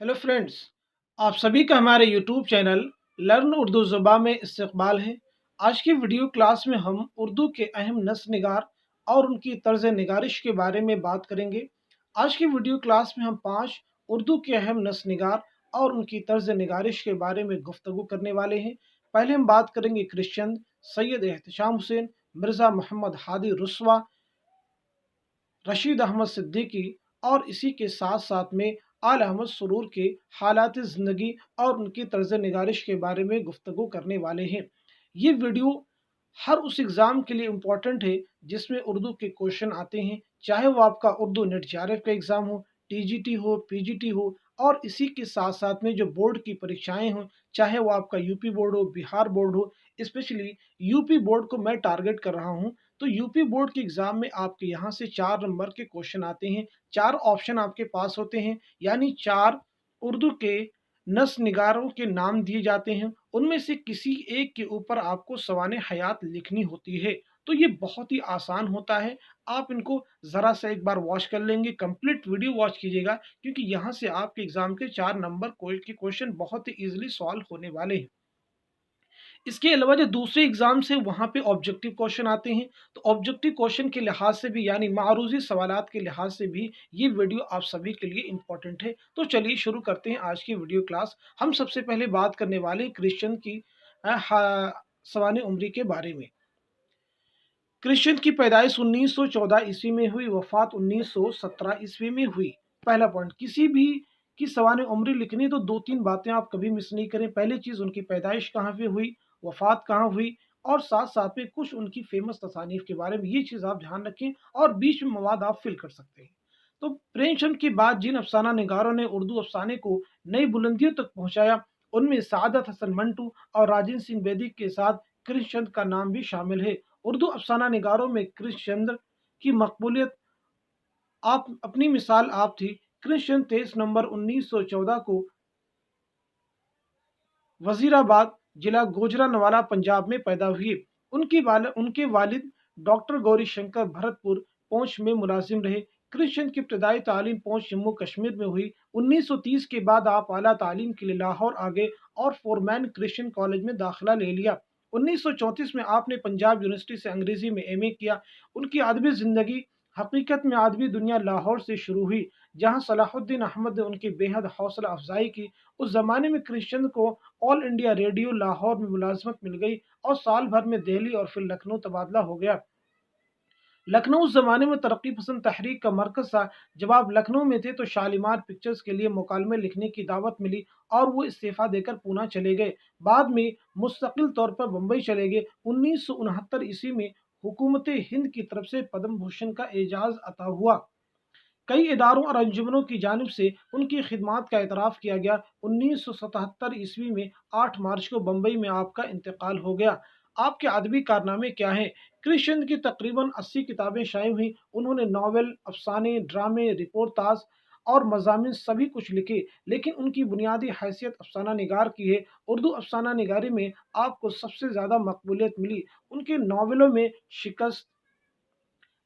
Hello friends. आप सभी का हमारे यूट्यूब चैनल लर्न उर्दू ज़ुबान में इस्तकबाल है। आज की वीडियो क्लास में हम उर्दू के अहम नस्ल निगार और उनकी तर्ज निगारिश के बारे में बात करेंगे। आज की वीडियो क्लास में हम 5 उर्दू के अहम नस्ल निगार और उनकी तर्ज निगारिश के बारे में गुफ्तगू करने वाले हैं। पहले हम बात करेंगे क्रिश्चन सैयद एहतशाम हुसैन, मिर्ज़ा मोहम्मद हादी रुस्वा, रशीद अहमद सिद्दीकी और इसी के साथ साथ में आल अहमद सुरूर के हालात ज़िंदगी और उनकी तर्ज निगारिश के बारे में गुफ्तगू करने वाले हैं। ये वीडियो हर उस एग्ज़ाम के लिए इम्पोर्टेंट है जिसमें उर्दू के क्वेश्चन आते हैं, चाहे वो आपका उर्दू नेट जेआरएफ का एग्ज़ाम हो, टीजीटी हो, पीजीटी हो, और इसी के साथ साथ में जो बोर्ड की परीक्षाएं हों, चाहे वो आपका यूपी बोर्ड हो, बिहार बोर्ड हो। स्पेशली यूपी बोर्ड को मैं टारगेट कर रहा हूं, तो यूपी बोर्ड के एग्ज़ाम में आपके यहाँ से 4 नंबर के क्वेश्चन आते हैं। 4 ऑप्शन आपके पास होते हैं, यानी 4 उर्दू के नस्ल निगारों के नाम दिए जाते हैं। उनमें से किसी एक के ऊपर आपको सवाने हयात लिखनी होती है। तो ये बहुत ही आसान होता है। आप इनको ज़रा सा एक बार वॉच कर लेंगे, कंप्लीट वीडियो वॉच कीजिएगा, क्योंकि यहाँ से आपके एग्ज़ाम के 4 नंबर के क्वेश्चन बहुत ही ईजिली सॉल्व होने वाले हैं। इसके अलावा जो दूसरे एग्जाम से वहाँ पे ऑब्जेक्टिव क्वेश्चन आते हैं, तो ऑब्जेक्टिव क्वेश्चन के लिहाज से भी, यानी मारूजी सवालात के लिहाज से भी ये वीडियो आप सभी के लिए इम्पोर्टेंट है। तो चलिए शुरू करते हैं आज की वीडियो क्लास। हम सबसे पहले बात करने वाले हैं क्रिश्चियन की सवाने उम्री के बारे में। क्रिश्चियन की पैदाइश 1914 ईस्वी में हुई, वफात 1917 ईस्वी में हुई। पहला पॉइंट, किसी भी की सवाने उम्र लिखनी तो 2-3 बातें आप कभी मिस नहीं करें। पहली चीज़, उनकी पैदाइश कहाँ पे हुई, वफात कहाँ हुई, और साथ साथ में कुछ उनकी फेमस तसानीफ के बारे में, ये चीज़ आप ध्यान रखें, और बीच में मवाद आप फिल कर सकते हैं। तो प्रेमचंद के बाद जिन अफसाना निगारों ने उर्दू अफसाने को नई बुलंदियों तक पहुंचाया, उनमें सादत हसन मंटू और राजेंद्र सिंह बेदी के साथ कृष्णचंद का नाम भी शामिल है। उर्दू अफसाना निगारों में कृष्णचंद्र की मकबूलियत आप अपनी मिसाल आप थी। कृष्णचंद्र 23 नवंबर 1914 को वजीराबाद जिला गुजरांवाला पंजाब में पैदा हुए। उनके वालिद डॉक्टर गौरी शंकर भरतपुर पहुंच में मुलाजिम रहे। कृष्णचंद्र की इब्तदाई तालीम पहुंच जम्मू कश्मीर में हुई। 1930 के बाद आप आला तालीम के लिए लाहौर आ गए और फोरमैन क्रिश्चियन कॉलेज में दाखिला ले लिया। 1934 में आपने पंजाब यूनिवर्सिटी से अंग्रेजी में एमए किया। उनकी अदबी जिंदगी हकीकत में अदबी दुनिया लाहौर से शुरू हुई, जहां सलाहुद्दीन अहमद ने उनकी बेहद हौसला अफजाई की। उस जमाने में क्रिश्चियन को ऑल इंडिया रेडियो लाहौर में मुलाजमत मिल गई और साल भर में दिल्ली और फिर लखनऊ तबादला हो गया। लखनऊ उस जमाने में तरक्की पसंद तहरीक का मरकज था। जब आप लखनऊ में थे तो शालीमार पिक्चर्स के लिए मुकालमे लिखने की दावत मिली और वो इस्तीफा देकर पूना चले गए। बाद में मुस्तकिल तौर पर बम्बई चले गए। 1969 ईस्वी में हुकूमत हिंद की तरफ से पद्म भूषण का एजाज अता हुआ। कई इदारों और अंजुमनों की जानिब से उनकी खिदमात का एतराफ़ किया गया। 1977 ईस्वी में 8 मार्च को बम्बई में आपका इंतकाल हो गया। आपके अदबी कारनामे क्या हैं? कृष्णचंद्र की तकरीबन 80 किताबें शाये हुई। उन्होंने नावल, अफसाने, ड्रामे, रिपोर्टाज और मज़ामीन सभी कुछ लिखे, लेकिन उनकी बुनियादी हैसियत अफसाना निगार की है। उर्दू अफसाना निगारी में आपको सबसे ज़्यादा मकबूलियत मिली उनके नावलों में शिकस्त,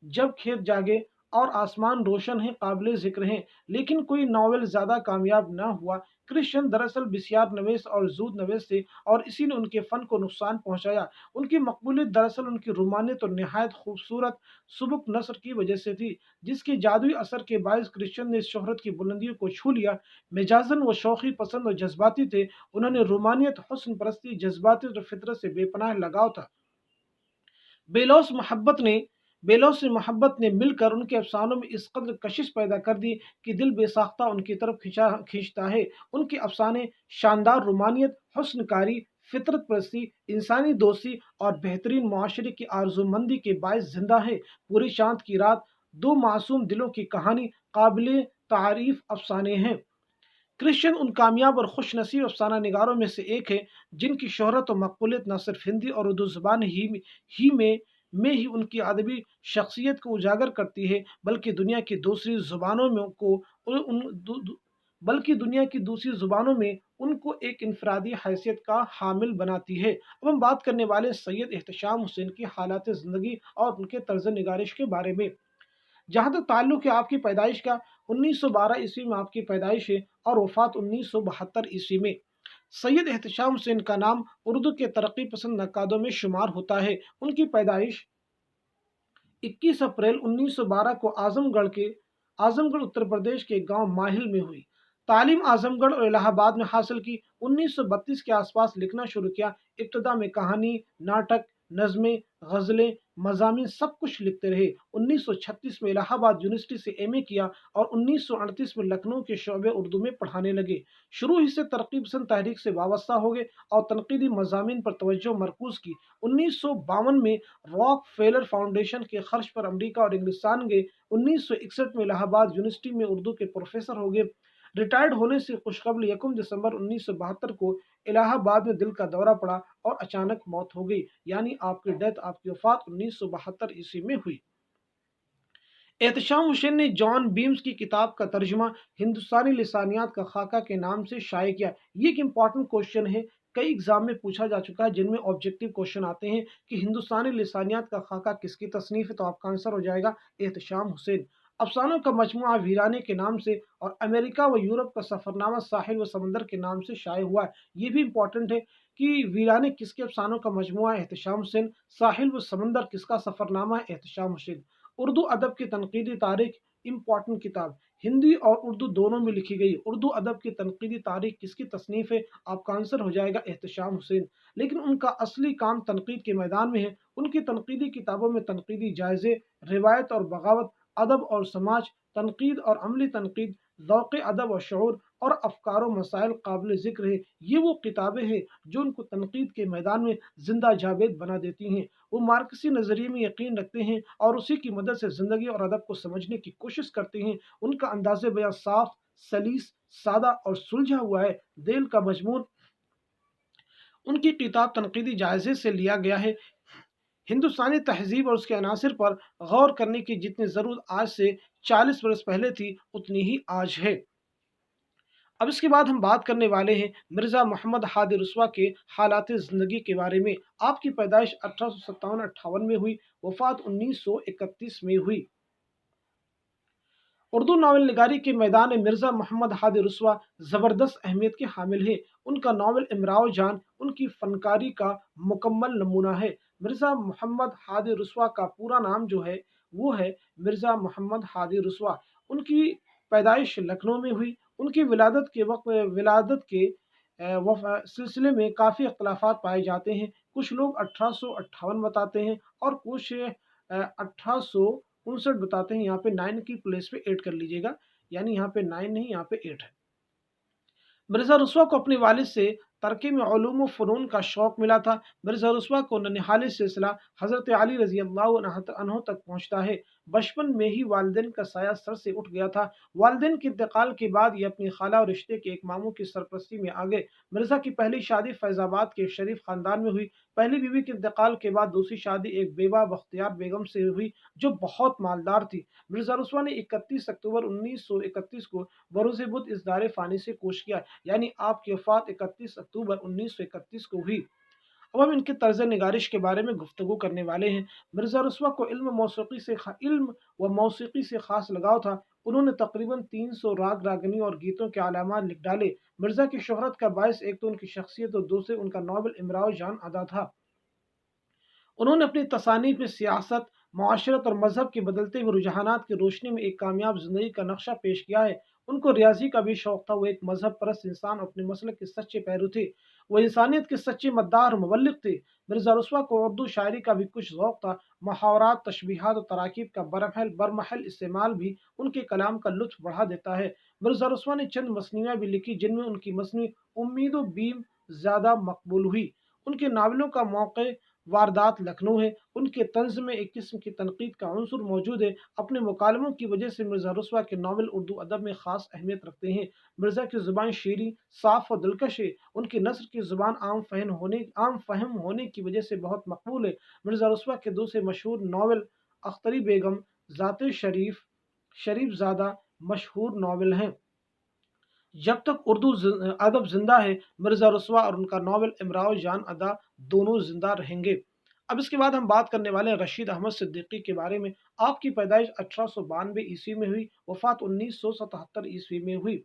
जब खेत जागे और आसमान रोशन है काबिल जिक्र हैं, लेकिन कोई नावल ज़्यादा कामयाब न हुआ। कृष्ण दरअसल बिस्यार नवेश और जूद नवेश थे, और इसी ने उनके फ़न को नुकसान पहुंचाया। उनकी मकबूलियत दरअसल उनकी रूमानियत और नहायत खूबसूरत सुबक नसर की वजह से थी, जिसके जादुई असर के बायस कृष्ण ने इस शोहरत की बुलंदियों को छू लिया। मिजाजन व शौक़ी पसंद और जज्बाती थे। उन्होंने रूमानियत, हुस्न परस्ती, जज्बाती और फितरत से बेपनाह लगाव था। बेलौस मोहब्बत ने मोहब्बत ने मिलकर उनके अफसानों में इस कदर कशिश पैदा कर दी कि दिल बेसाख्ता उनकी तरफ खींचता है। उनके अफसाने शानदार रोमानियत, हुस्नकारी, फितरत परस्ती, इंसानी दोस्ती और बेहतरीन मुआशरे की आरजूमंदी के बायस जिंदा है। पूरी चांद की रात, दो मासूम दिलों की कहानी काबिल तारीफ अफसाने हैं। क्रिश्चियन उन कामयाब और खुश नसीब अफसाना निगारों में से एक है जिनकी शोहरत और मकबूलियत न सिर्फ हिंदी और उर्दू ज़बान ही में उनकी अदबी शख्सियत को उजागर करती है, बल्कि दुनिया की दूसरी ज़ुबानों में को उन दु, दु, बल्कि दुनिया की दूसरी ज़ुबानों में उनको एक इनफरादी हैसियत का हामिल बनाती है। अब हम बात करने वाले सैयद एहतशाम हुसैन की हालात ज़िंदगी और उनके तर्ज निगारिश के बारे में। जहाँ तक ताल्लुक है आपकी पैदाइश का, 1912 ईस्वी में आपकी पैदाइश है और वफात 1972 ईस्वी में। सैयद एहतशाम हुसैन का नाम उर्दू के तरक्की पसंद नक्कादों में शुमार होता है। उनकी पैदाइश 21 अप्रैल 1912 को आजमगढ़ उत्तर प्रदेश के गांव माहिल में हुई। तालीम आजमगढ़ और इलाहाबाद में हासिल की। 1932 के आसपास लिखना शुरू किया। इब्तदा में कहानी, नाटक, नज़में, गज़लें, मज़ामीन सब कुछ लिखते रहे। 1936 में इलाहाबाद यूनिवर्सिटी से एमए किया और 1938 में लखनऊ के शोबे उर्दू में पढ़ाने लगे। शुरू ही से तरक्की पसंद तहरीक से वाबस्ता हो गए और तनकीदी मज़ामीन पर तवज्जो मरकूज़ की। 1952 में रॉक फेलर फाउंडेशन के खर्च पर अमेरिका और इंग्लिस्तान गए। 1961 में इलाहाबाद यूनिवर्सिटी में उर्दू के प्रोफेसर हो गए। रिटायर्ड होने से खुशखबरी 1 दिसंबर 1972 को इलाहाबाद में दिल का दौरा पड़ा और अचानक मौत हो गई, यानी आपकी वफात 1972 ईस्वी में हुई। एहतशाम हुसैन ने जॉन बीम्स की किताब का तर्जुमा हिंदुस्तानी लिसानियात का खाका के नाम से शाये किया। ये एक इम्पॉर्टेंट क्वेश्चन है, कई एग्जाम में पूछा जा चुका है, जिनमें ऑब्जेक्टिव क्वेश्चन आते हैं कि हिंदुस्तानी लिसानियात का खाका किसकी तसनीफ है, तो आपका आंसर हो जाएगा एहतशाम हुसैन। अफसानों का मजमुआ वीराने के नाम से और अमेरिका व यूरोप का सफरनामा साहिल व समंदर के नाम से शाये हुआ है। ये भी इंपॉर्टेंट है कि वीराने किसके अफसानों का मजमुआ है, एहतशाम हुसैन। साहिल व समंदर किसका सफरनामा है, एहतशाम हुसैन। उर्दू अदब की तनकीदी तारीख, इम्पॉर्टेंट किताब, हिंदी और उर्दू दोनों में लिखी गई। उर्दू अदब की तनकीदी तारीख किसकी तसनीफ है, आपका आंसर हो जाएगा एहतशाम हुसैन। लेकिन उनका असली काम तनकीद के मैदान में है। उनकी तनकीदी किताबों में तनकीदी जायजे, रिवायत और बगावत, अदब और समाज, तनकीद और अमली तनकीद, ज़ौक़ अदब और शऊर और अफकार व मसाइल काबिल ज़िक्र है। ये वो किताबें हैं जो उनको तनकीद के मैदान में जिंदा जावेद बना देती हैं। वो मार्क्सी नज़रिए में यकीन रखते हैं और उसी की मदद से ज़िंदगी और अदब को समझने की कोशिश करते हैं। उनका अंदाज़ बयां साफ, सलीस, सादा और सुलझा हुआ है। दिल का मजमून उनकी किताब तनकीदी जायजे से लिया गया है। हिंदुस्तानी तहजीब और उसके अनासिर पर गौर करने की जितनी ज़रूरत आज से 40 बरस पहले थी, उतनी ही आज है। अब इसके बाद हम बात करने वाले हैं मिर्ज़ा मोहम्मद हादी रुस्वा के हालात ज़िंदगी के बारे में। आपकी पैदाइश 1857-58 में हुई, वफ़ात 1931 में हुई। उर्दू नावल निगारी के मैदान में मिर्ज़ा मोहम्मद हादी रुस्वा ज़बरदस्त अहमियत के हामिल हैं। उनका नावल इमराव जान उनकी फ़नकारी का मुकम्मल नमूना है। मिर्ज़ा मोहम्मद हादी रुस्वा का पूरा नाम जो है वो है मिर्ज़ा मोहम्मद हादी रुस्वा। उनकी पैदाइश लखनऊ में हुई। उनकी विलादत के सिलसिले में काफ़ी अख्तलाफात पाए जाते हैं। कुछ लोग 1858 बताते हैं और कुछ 1859 बताते हैं। यहाँ पे 9 की प्लेस पे 8 कर लीजिएगा, यानी यहाँ पे 9 नहीं, यहाँ पे 8 है। मिर्ज़ा रुस्वा को अपने वालिद से तरक़ी में उलूम व फ़नून का शौक़ मिला था। मिर्ज़ा रुस्वा को ननिहाली सिलसिला हज़रत अली रज़ी अल्लाह अन्हु तक पहुँचता है। बचपन में ही वालिदैन का साया सर से उठ गया था। वालिदैन के इंतकाल के बाद ये अपनी खाला और रिश्ते के एक मामू की सरपरस्ती में आ गए। मिर्ज़ा की पहली शादी फैज़ाबाद के एक शरीफ ख़ानदान में हुई। पहली बीवी के इंतकाल के बाद दूसरी शादी एक बेवा बख्तियार बेगम से हुई जो बहुत मालदार थी। मिर्ज़ा रुस्वा ने 31 अक्टूबर 1931 को बरोज़ बुध इस दारे फ़ानी से कूच किया, यानी आपकी वफ़ात 31 अक्टूबर 1931 को हुई। अब हम इनके तर्ज़ निगारिश के बारे में गुफ्तगू करने वाले हैं। मिर्ज़ा रुस्वा को इल्म व मौसीकी से ख़ास लगाव था। उन्होंने तकरीबन 300 राग रागनी और गीतों के अलामात लिख डाले। मिर्ज़ा की शोहरत का बायस एक तो उनकी शख्सियत और दूसरे उनका नावल इमराव जान अदा था। उन्होंने अपनी तसानीफ में सियासत, मुआशरत और मज़हब के बदलते हुए रुझानात की रोशनी में एक कामयाब ज़िंदगी का नक्शा पेश किया है। उनको रियाज़ी का भी शौक़ था। वो एक मज़हब परस्त इंसान और अपने मसलक के सच्चे पैरू थे। वो इंसानियत के सच्चे मद्दार और मुबल्लिग़ थे। मिर्ज़ा रुस्वा को उर्दू शायरी का भी कुछ ज़ौक़ था। मुहावरात, तशबीहात और तराकीब का बरमहल इस्तेमाल भी उनके कलाम का लुत्फ़ बढ़ा देता है। मिर्ज़ा रुस्वा ने चंद मसनियाँ भी लिखी, जिनमें उनकी मसनी उम्मीद व बीम ज़्यादा मकबूल हुई। उनके नावलों का मौक़े वारदात लखनऊ है। उनके तंज़ में एक किस्म की तनकीद का उन्सुर मौजूद है। अपने मुकालमों की वजह से मिर्ज़ा रुस्वा के नावल उर्दू अदब में ख़ास अहमियत रखते हैं। मिर्ज़ा की ज़ुबान शीरीं, साफ़ और दिलकश है। उनकी नस्र की ज़ुबान आम फ़हम होने की वजह से बहुत मकबूल है। मिर्ज़ा रुस्वा के दूसरे मशहूर नावल अख्तरी बेगम, ज़ाते शरीफ ज़ादा मशहूर नावल हैं। जब तक उर्दू अदब जिंदा है, मिर्ज़ा रुस्वा और उनका नावल इमराव जान अदा दोनों जिंदा रहेंगे। अब इसके बाद हम बात करने वाले हैं रशीद अहमद सिद्दीकी के बारे में। आपकी पैदाइश 1892 ईस्वी में हुई, वफात 1977 ईस्वी में हुई।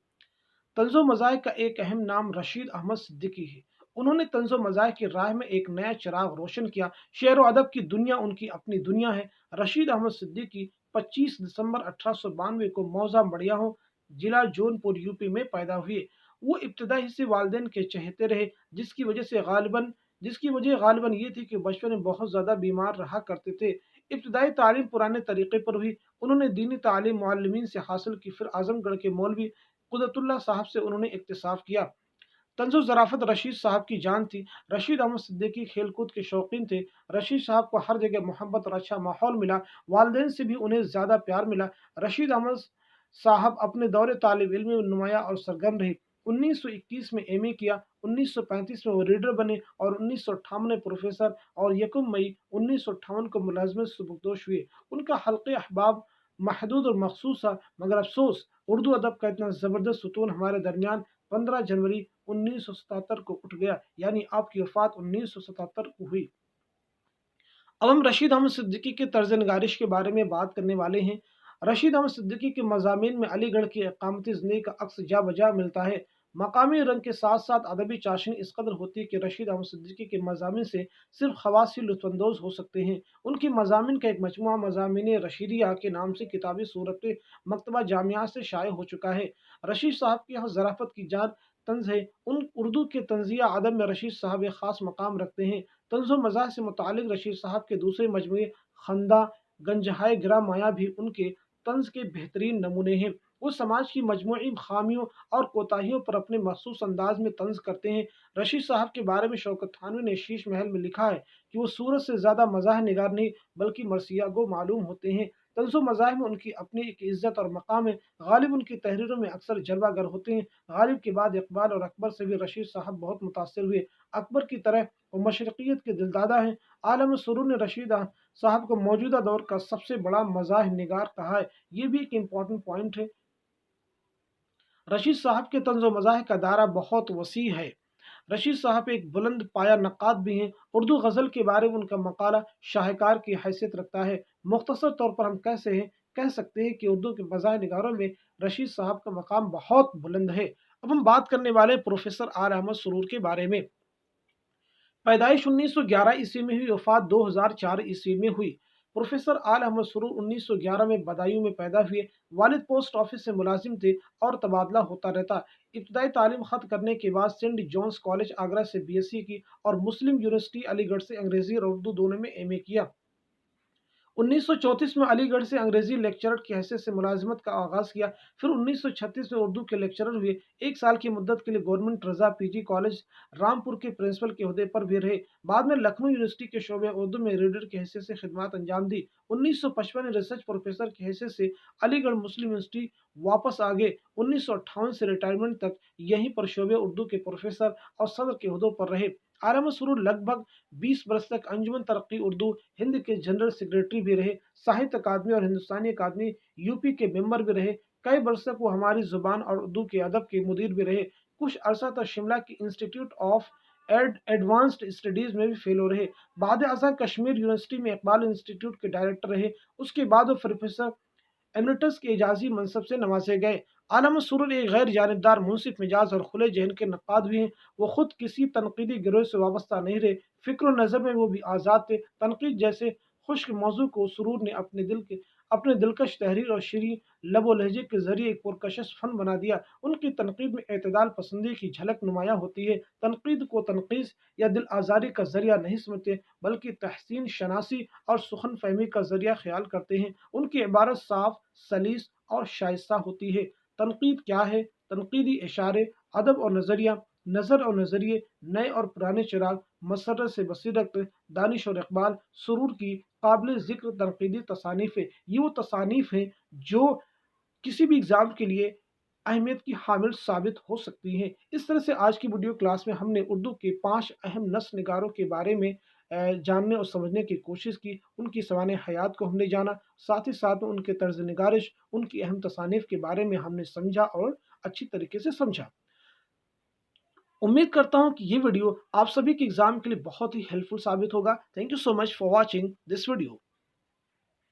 तंज़ो मज़ाहिब का एक अहम नाम रशीद अहमद सिद्दीकी है। उन्होंने तंज़ो मज़ाहिब की राह में एक नया चिराग रोशन किया। शेर व अदब की दुनिया उनकी अपनी दुनिया है। रशीद अहमद सिद्दीकी 25 दिसंबर 1892 को मौजा मड़ियाहों, जिला जौनपुर, यूपी में पैदा हुए। वो इब्तदाई से वालिदैन के चहेते रहे, जिसकी वजह गालिबन ये थी कि बचपन में बहुत ज़्यादा बीमार रहा करते थे। इब्तदाई तालीम पुराने तरीके पर हुई। उन्होंने दीनी तालीम मुअल्लिमीन से हासिल की, फिर आजमगढ़ के मौलवी कुदरतुल्लाह साहब से उन्होंने इक्तिसाफ किया। तंज़ो ज़राफ़त रशीद साहब की जान थी। रशीद अहमद सिद्दीकी खेल-कूद के शौकीन थे। रशीद साहब को हर जगह मोहब्बत और अच्छा माहौल मिला। वालिदैन से भी उन्हें ज़्यादा प्यार मिला। रशीद अहमद साहब अपने दौरे तालिब-इल्म में नुमायाँ और सरगर्म रहे। 1921 में एमए किया, 1935 में वो रीडर बने और 1958 में प्रोफेसर, और 1 मई 1958 को मुलाज़मत से सुबकदोश हुए। उनका हल्क़े अहबाब महदूद और मख़सूस था, मगर अफ़सोस उर्दू अदब का इतना ज़बरदस्त सुतून हमारे दरमियान 15 जनवरी 1977 को उठ गया, यानी आपकी वफ़ात 1977 को हुई। अब हम रशीद अहमद सिद्दीकी के तर्ज़ निगारिश के बारे में बात करने वाले हैं। रशीद अहमद सिद्दीकी के मज़ामीन में अलीगढ़ की इक़ामती ज़िंदगी का अक्स जा बजा मिलता है। मकामी रंग के साथ साथ अदबी चाशनी इस कदर होती है कि रशीद अहमद सिद्दीकी के मज़ामीन से सिर्फ ख़वास ही लुत्फ़अंदोज़ हो सकते हैं। उनकी मज़ामीन का एक मजमूआ मज़ामीन रशीदिया के नाम से किताबी सूरत मकतबा जामिया से शाये हो चुका है। रशीद साहब के यहाँ ज़राफ़त की जान तंज़ है। उन उर्दू के तंज़िया अदब में रशीद साहब एक ख़ास मकाम रखते हैं। तंज़ो मज़ाह से मुतालिक रशीद साहब के दूसरे मजमूए खंदा, गंजहाए गिरा माया भी उनके तंज़ के बेहतरीन नमूने हैं। वो समाज की मजमूई खामियों और कोताहियों पर अपने मखसूस अंदाज में तंज़ करते हैं। रशीद साहब के बारे में शौकत थानवी ने शीश महल में लिखा है कि वो सूरत से ज़्यादा मज़ाह निगार नहीं बल्कि मरसिया गो मालूम होते हैं। तंज़ो मज़ाह में उनकी अपनी एक इज़्ज़त और मकाम है। गालिब उनकी तहरीरों में अक्सर जलवागर होते हैं। गालिब के बाद इकबाल और अकबर से भी रशीद साहब बहुत मुतासिर हुए। अकबर की तरह वो मशरक़ियत के दिलदादा हैं। आलम सुरूर ने रशीद साहब को मौजूदा दौर का सबसे बड़ा मज़ाह निगार कहा है। ये भी एक इम्पॉर्टेंट पॉइंट है। रशीद साहब के तंज़ो मज़ाह का दायरा बहुत वसी है। रशीद साहब एक बुलंद पाया नक़ाद भी हैं। उर्दू गज़ल के बारे में उनका मक़ाला शाहकार की हैसियत रखता है। मुख्तसर तौर पर हम कह सकते हैं कि उर्दू के मज़ाह निगारों में रशीद साहब का मकाम बहुत बुलंद है। अब हम बात करने वाले प्रोफेसर आल अहमद सुरूर के बारे में। पैदाइश 1911 ईस्वी में हुई, वफ़ात 2004 ईस्वी में हुई। प्रोफेसर आल अहमद सुरूर 1911 में बदायूं में पैदा हुए। वालिद पोस्ट ऑफिस से मुलाजिम थे और तबादला होता रहता। इब्तदाई तालीम ख़त्म करने के बाद सेंट जॉन्स कॉलेज आगरा से बीएससी की और मुस्लिम यूनिवर्सिटी अलीगढ़ से अंग्रेज़ी और उर्दू दोनों में एमए किया। 1934 में अलीगढ़ से अंग्रेजी लेक्चरर की हैसियत से मुलाजिमत का आगाज़ किया। फिर 1936 में उर्दू के लेक्चरर हुए। 1 साल की मुद्दत के लिए गवर्नमेंट रज़ा पीजी कॉलेज रामपुर के प्रिंसिपल के ओहदे पर भी रहे। बाद में लखनऊ यूनिवर्सिटी के शोबे उर्दू में रीडर की हैसियत से खिदमत अंजाम दी। 1955 में रिसर्च प्रोफेसर की हैसियत से अलीगढ़ मुस्लिम यूनिवर्सिटी वापस आ गए। 1958 से रिटायरमेंट तक यहीं पर शोबे उर्दू के प्रोफेसर और सदर के ओहदों पर रहे। आलम सुरूर लगभग 20 बरस तक अंजुमन तरक्की उर्दू हिंद के जनरल सेक्रेटरी भी रहे। साहित्य अकादमी और हिंदुस्तानी अकादमी यूपी के मेंबर भी रहे। कई वर्ष तक वो हमारी जुबान और उर्दू के अदब के मुदीर भी रहे। कुछ अरसा तक शिमला के इंस्टीट्यूट ऑफ एडवांस्ड स्टडीज में भी फेलो रहे। बाद अज़हर कश्मीर यूनिवर्सिटी में इकबाल इंस्टीट्यूट के डायरेक्टर रहे। उसके बाद वो प्रोफेसर एमरिटस के एजाजी मनसब से नवाजे गए। आलम सुरूर एक गैर जानिबदार, मुंसिफ मिजाज और खुले जहन के नक्काद भी हैं। वो खुद किसी तनकीदी गिरोह से वाबस्ता नहीं रहे। फ़िक्र और नज़र में वो भी आज़ाद थे। तनकीद जैसे खुश्क मौजू को सुरूर ने अपने दिलकश तहरीर और शीरीं लब व लहजे के ज़रिए एक पुरकशिश फ़न बना दिया। उनकी तनकीद में एतदाल पसंदी की झलक नुमायाँ होती है। तनकीद को तनक़ीस या दिल आज़ारी का ज़रिया नहीं समझते बल्कि तहसीन शनासी और सुखन फ़हमी का ज़रिया ख़्याल करते हैं। उनकी इबारत साफ़, सलीस और शाइस्ता होती है। तनकीद क्या है? तनकीदी इशारे, अदब और नज़रिया, नज़र और नज़रिए, नए और पुराने चिराग, मसर्रत से बसीरत, दानिश और इक़बाल सुरूर की काबिल ज़िक्र तनकीदी तसानीफ़ है। ये वो तसानीफ़ हैं जो किसी भी एग्ज़ाम के लिए अहमियत की हामिल साबित हो सकती हैं। इस तरह से आज की वीडियो क्लास में हमने उर्दू के 5 अहम नस्ल निगारों के बारे में जानने और समझने की कोशिश की। उनकी सवाने हयात को हमने जाना, साथ ही साथ में उनके तर्ज़ निगारिश, उनकी अहम तसानीफ़ के बारे में हमने समझा और अच्छी तरीके से समझा। امید کرتا ہوں کہ یہ ویڈیو آپ سبھی کے ایگزام کے لیے بہت ہی ہیلپفل ثابت ہوگا. Thank you so much for watching this video.